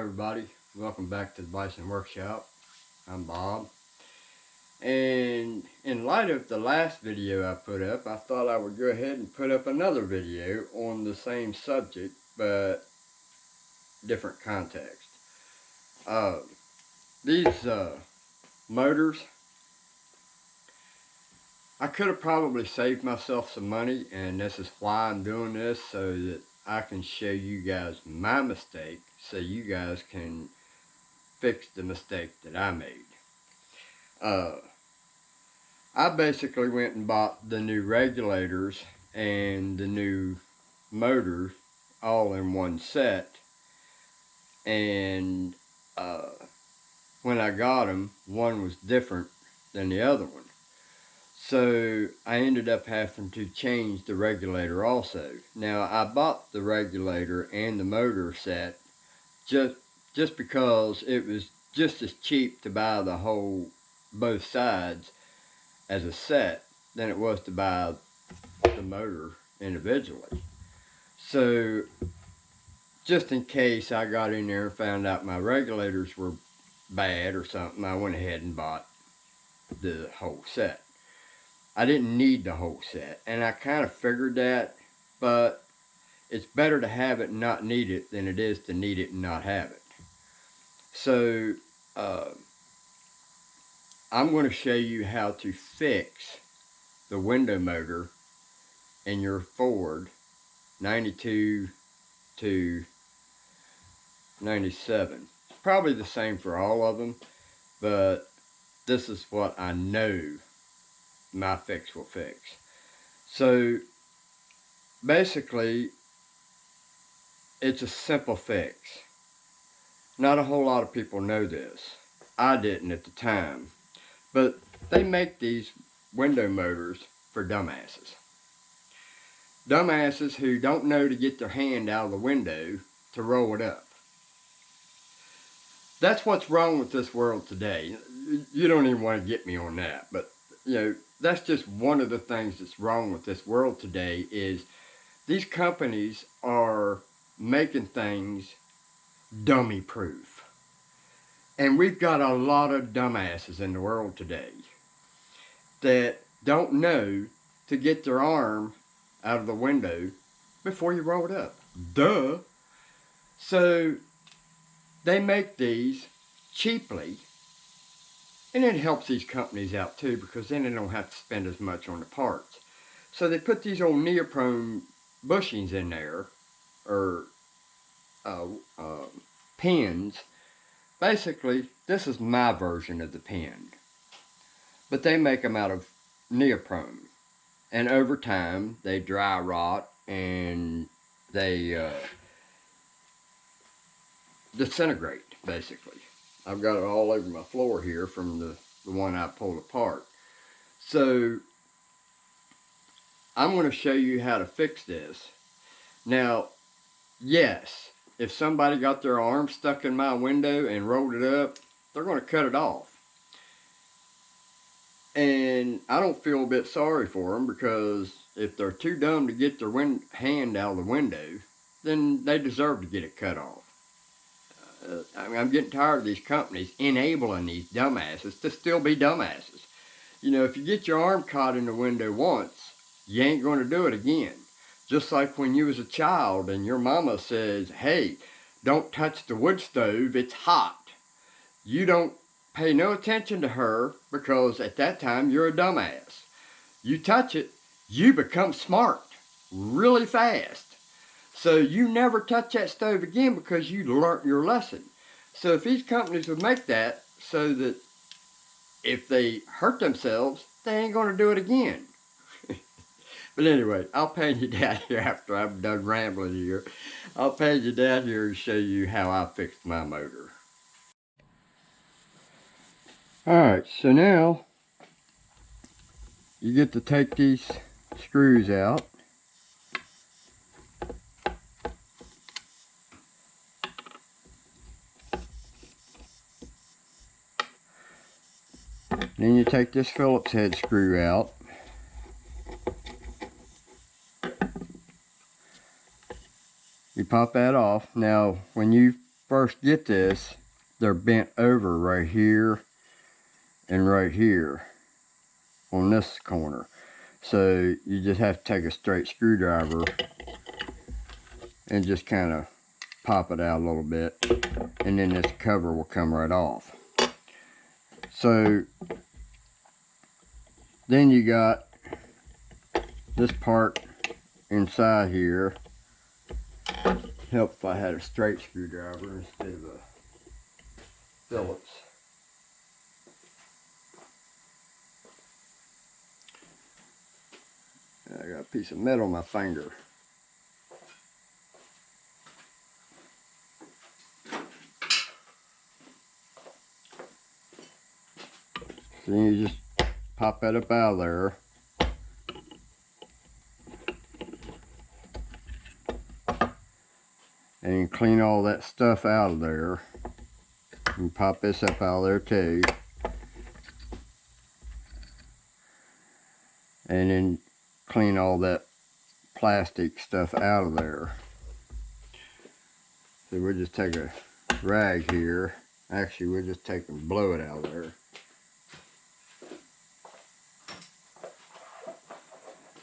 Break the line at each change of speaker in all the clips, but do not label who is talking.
everybody, welcome back to the Bison Workshop. I'm Bob, and in light of the last video I put up, I thought I would go ahead and put up another video on the same subject but different context. These motors, I could have probably saved myself some money, and this is why I'm doing this, so that I can show you guys my mistake so you guys can fix the mistake that I made. I basically went and bought the new regulators and the new motors all in one set, and when I got them, one was different than the other one. So I ended up having to change the regulator also. Now I bought the regulator and the motor set just because it was just as cheap to buy the whole both sides as a set than it was to buy the motor individually. So just in case I got in there and found out my regulators were bad or something, I went ahead and bought the whole set. I didn't need the whole set, and I kind of figured that, but it's better to have it and not need it than it is to need it and not have it. So I'm going to show you how to fix the window motor in your Ford 92 to 97. It's probably the same for all of them, but this is what I know my fix will fix. So basically, it's a simple fix. Not a whole lot of people know this. I didn't at the time, but they make these window motors for dumbasses. Dumbasses who don't know to get their hand out of the window to roll it up. That's what's wrong with this world today. You don't even want to get me on that, but that's just one of the things that's wrong with this world today is these companies are making things dummy proof. And we've got a lot of dumbasses in the world today that don't know to get their arm out of the window before you roll it up. Duh. So they make these cheaply, and it helps these companies out too, because then they don't have to spend as much on the parts. So they put these old neoprene bushings in there, or pins. Basically, this is my version of the pin, but they make them out of neoprene, and over time they dry rot and they disintegrate. Basically, I've got it all over my floor here from the one I pulled apart. So I'm going to show you how to fix this. Now, yes, if somebody got their arm stuck in my window and rolled it up, they're going to cut it off. And I don't feel a bit sorry for them, because if they're too dumb to get their hand out of the window, then they deserve to get it cut off. I'm getting tired of these companies enabling these dumbasses to still be dumbasses. If you get your arm caught in the window once, you ain't going to do it again. Just like when you was a child and your mama says, hey, don't touch the wood stove, it's hot. You don't pay no attention to her, because at that time you're a dumbass. You touch it, you become smart really fast. So you never touch that stove again, because you learned your lesson. So if these companies would make that so that if they hurt themselves, they ain't going to do it again. But anyway, I'll pan you down here after I'm done rambling here. I'll pan you down here and show you how I fixed my motor. Alright, so now you get to take these screws out. Then you take this Phillips head screw out. You pop that off. Now, when you first get this, they're bent over right here and right here on this corner. So you just have to take a straight screwdriver and just kind of pop it out a little bit, and then this cover will come right off. So then you got this part inside here. Help if I had a straight screwdriver instead of a Phillips. I got a piece of metal on my finger. So then you just pop that up out of there. And you clean all that stuff out of there. And pop this up out of there too. And then clean all that plastic stuff out of there. So we'll just take a rag here. Actually, we'll just take and blow it out of there.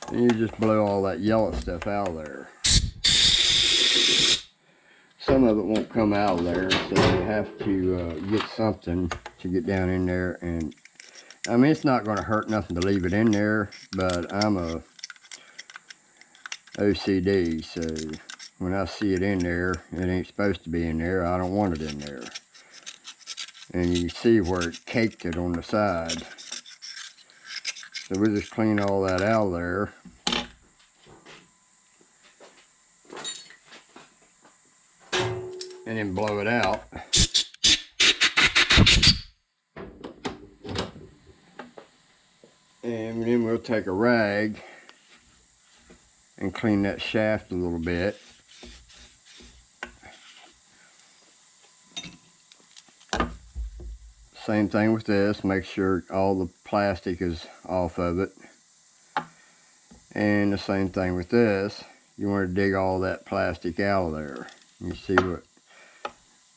And you just blow all that yellow stuff out of there. Some of it won't come out of there, so you have to get something to get down in there. And I mean, it's not going to hurt nothing to leave it in there, but I'm a OCD, so when I see it in there, it ain't supposed to be in there. I don't want it in there. And you can see where it caked it on the side. So we'll just clean all that out of there. And then blow it out. And then we'll take a rag and clean that shaft a little bit. Same thing with this, make sure all the plastic is off of it. And the same thing with this, you want to dig all that plastic out of there. You see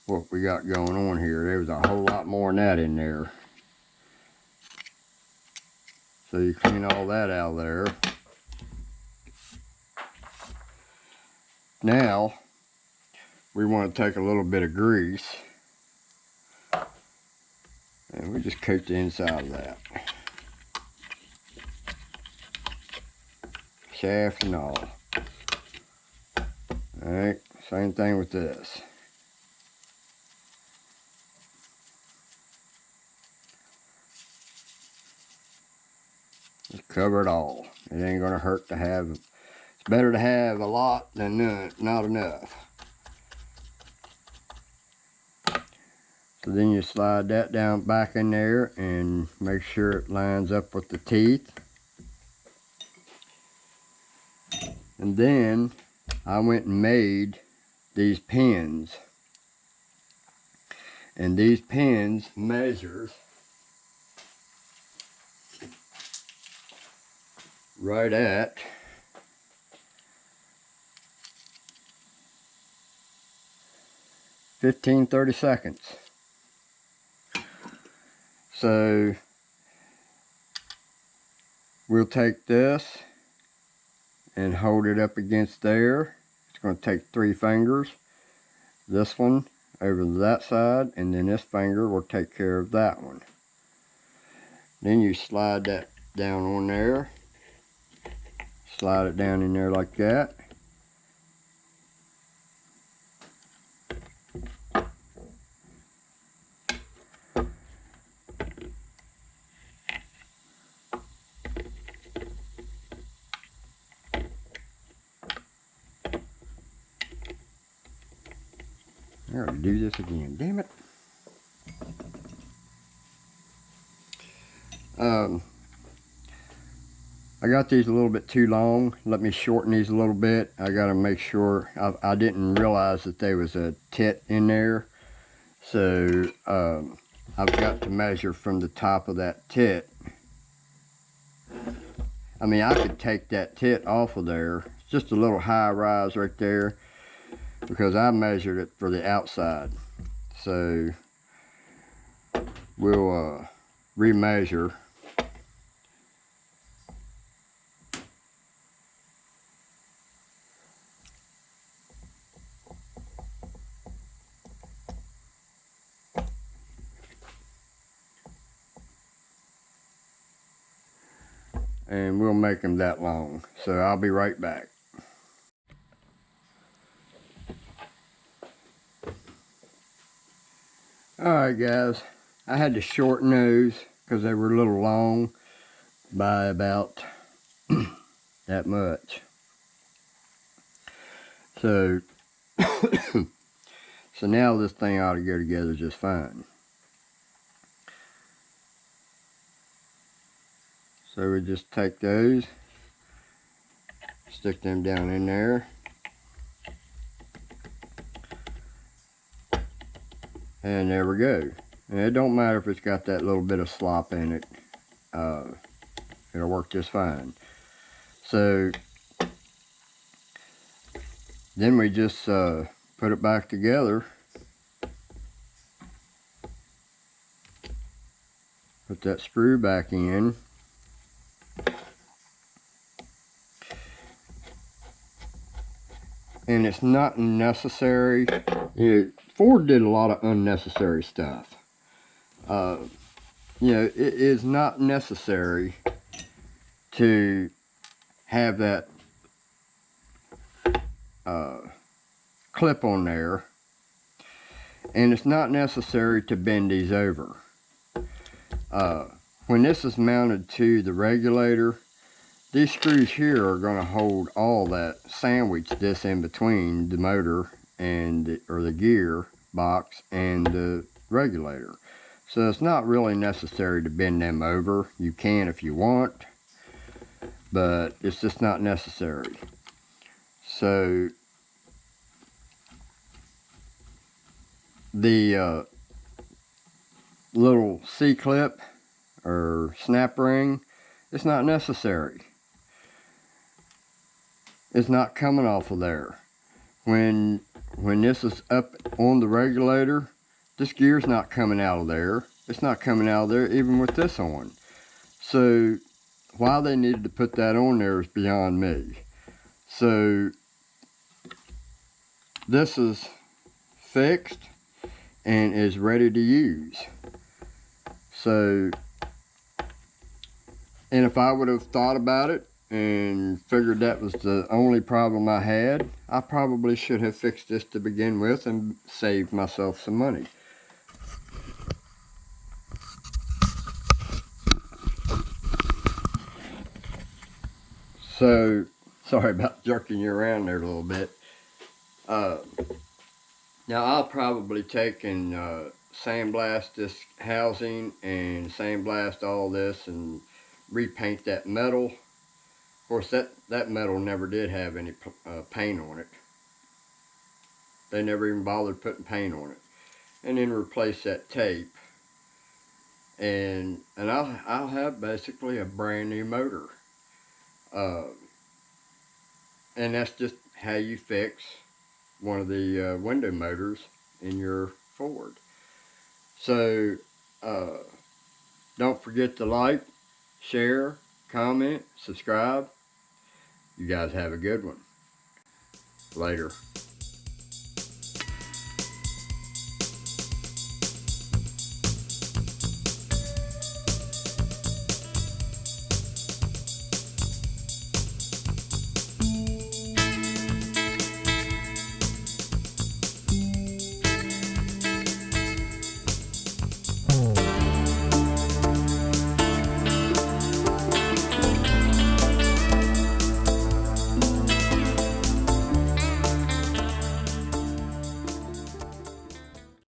what we got going on here. There was a whole lot more than that in there. So you clean all that out of there. Now, we want to take a little bit of grease and we just coat the inside of that. Shaft and all. Alright, same thing with this. Just cover it all. It ain't gonna hurt to have. It's better to have a lot than not enough. So then you slide that down back in there and make sure it lines up with the teeth. And then I went and made these pins. And these pins measures right at 15-30 seconds. So we'll take this and hold it up against there. It's going to take 3 fingers. This one over that side, and then this finger will take care of that one. Then you slide that down on there. Slide it down in there like that. I gotta do this again, damn it. I got these a little bit too long. Let me shorten these a little bit. I gotta make sure. I didn't realize that there was a tit in there. So I've got to measure from the top of that tit. I mean, I could take that tit off of there. It's just a little high rise right there, because I measured it for the outside. So we'll remeasure. And we'll make them that long. So I'll be right back. Alright guys, I had to shorten those because they were a little long by about that much. So, so now this thing ought to go together just fine. So we just take those, stick them down in there. And there we go. And it don't matter if it's got that little bit of slop in it. It'll work just fine. So then we just put it back together. Put that screw back in. And it's not necessary. Ford did a lot of unnecessary stuff. You know, it is not necessary to have that clip on there, and it's not necessary to bend these over. When this is mounted to the regulator, these screws here are going to hold all that, sandwich this in between the motor and or the gear box and the regulator. So it's not really necessary to bend them over. You can if you want, but it's just not necessary. So the little C-clip or snap ring, it's not necessary. It's not coming off of there. When this is up on the regulator, this gear's not coming out of there. It's not coming out of there even with this on. So why they needed to put that on there is beyond me. So this is fixed and is ready to use. So, and if I would have thought about it and figured that was the only problem I had, I probably should have fixed this to begin with and saved myself some money. So, sorry about jerking you around there a little bit. Now I'll probably take and sandblast this housing and sandblast all this and repaint that metal. Of course, that metal never did have any paint on it. They never even bothered putting paint on it. And then replace that tape. And I'll have basically a brand new motor. And that's just how you fix one of the window motors in your Ford. So don't forget to like, share, comment, subscribe. You guys have a good one. Later.